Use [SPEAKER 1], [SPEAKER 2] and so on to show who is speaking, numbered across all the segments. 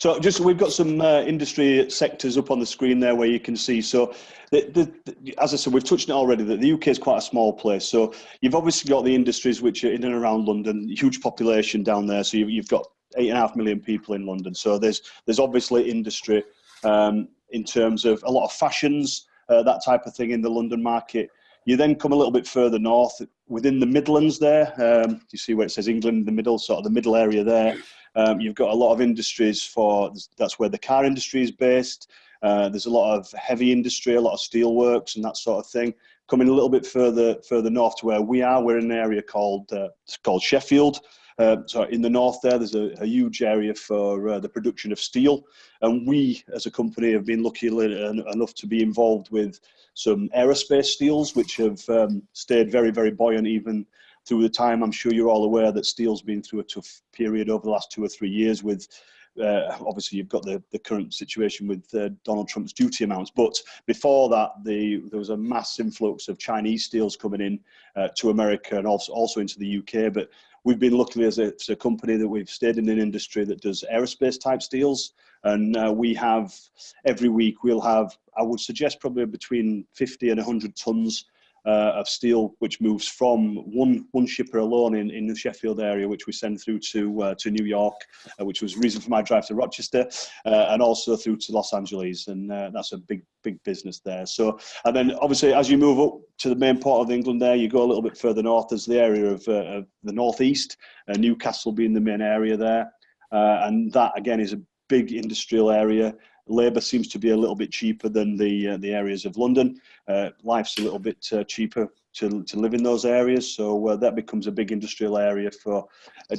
[SPEAKER 1] So just we've got some industry sectors up on the screen there where you can see. So as I said, we've touched on it already that the UK is quite a small place. So you've obviously got the industries which are in and around London, huge population down there. So you've got 8.5 million people in London. So there's obviously industry in terms of a lot of fashions, that type of thing in the London market. You then come a little bit further north, within the Midlands there. You see where it says England in the middle, sort of the middle area there. You've got a lot of industries that's where the car industry is based. There's a lot of heavy industry, a lot of steelworks and that sort of thing. Coming a little bit further north to where we are, we're in an area called Sheffield. So in the north there's a huge area for the production of steel. And we, as a company, have been lucky enough to be involved with some aerospace steels, which have stayed very, very buoyant even through the time. I'm sure you're all aware that steel's been through a tough period over the last 2 or 3 years with, obviously you've got the current situation with Donald Trump's duty amounts. But before that, there was a mass influx of Chinese steels coming in to America and also into the UK. But we've been lucky as a company that we've stayed in an industry that does aerospace type steels. And we have, every week we'll have, I would suggest probably between 50 and 100 tons of steel, which moves from one shipper alone in the Sheffield area, which we send through to New York, which was the reason for my drive to Rochester, and also through to Los Angeles, and that's a big business there. So, and then obviously as you move up to the main part of England there, you go a little bit further north. There's the area of the northeast, Newcastle being the main area there, and that again is a big industrial area. Labour seems to be a little bit cheaper than the areas of London. Life's a little bit cheaper to live in those areas, so that becomes a big industrial area for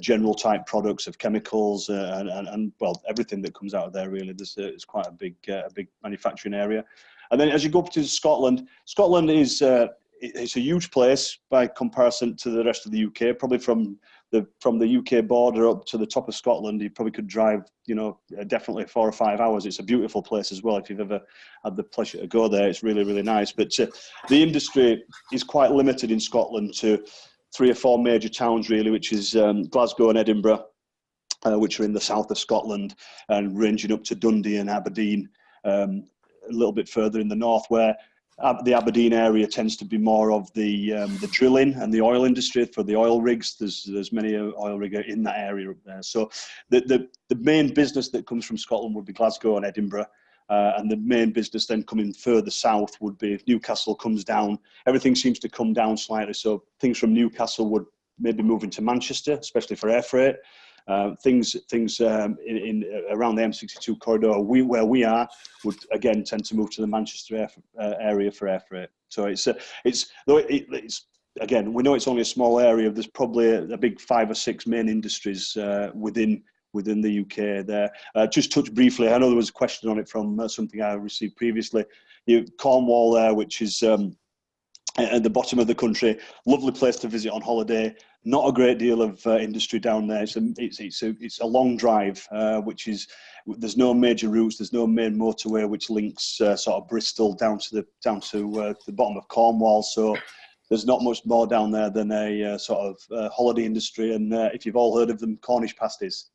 [SPEAKER 1] general type products of chemicals and well, everything that comes out of there really. It's quite a big manufacturing area. And then as you go up to Scotland, Scotland is it's a huge place by comparison to the rest of the UK. Probably from the UK border up to the top of Scotland, you probably could drive, definitely 4 or 5 hours. It's a beautiful place as well. If you've ever had the pleasure to go there, it's really, really nice. But the industry is quite limited in Scotland to 3 or 4 major towns really, which is Glasgow and Edinburgh, which are in the south of Scotland, and ranging up to Dundee and Aberdeen, a little bit further in the north, where the Aberdeen area tends to be more of the drilling and the oil industry for the oil rigs. There's many oil riggers in that area up there. So the main business that comes from Scotland would be Glasgow and Edinburgh, and the main business then coming further south would be if Newcastle comes down. Everything seems to come down slightly. So things from Newcastle would maybe move into Manchester, especially for air freight. Things in around the M62 corridor where we are would again tend to move to the Manchester area for air freight. So it's again, we know it's only a small area. There's probably a big 5 or 6 main industries within the UK there. Just touch briefly, I know there was a question on it from something I received previously. Cornwall there, which is at the bottom of the country, lovely place to visit on holiday. Not a great deal of industry down there. It's a long drive, which is, there's no major routes, there's no main motorway which links sort of Bristol down to the bottom of Cornwall. So there's not much more down there than a sort of holiday industry. And if you've all heard of them, Cornish pasties.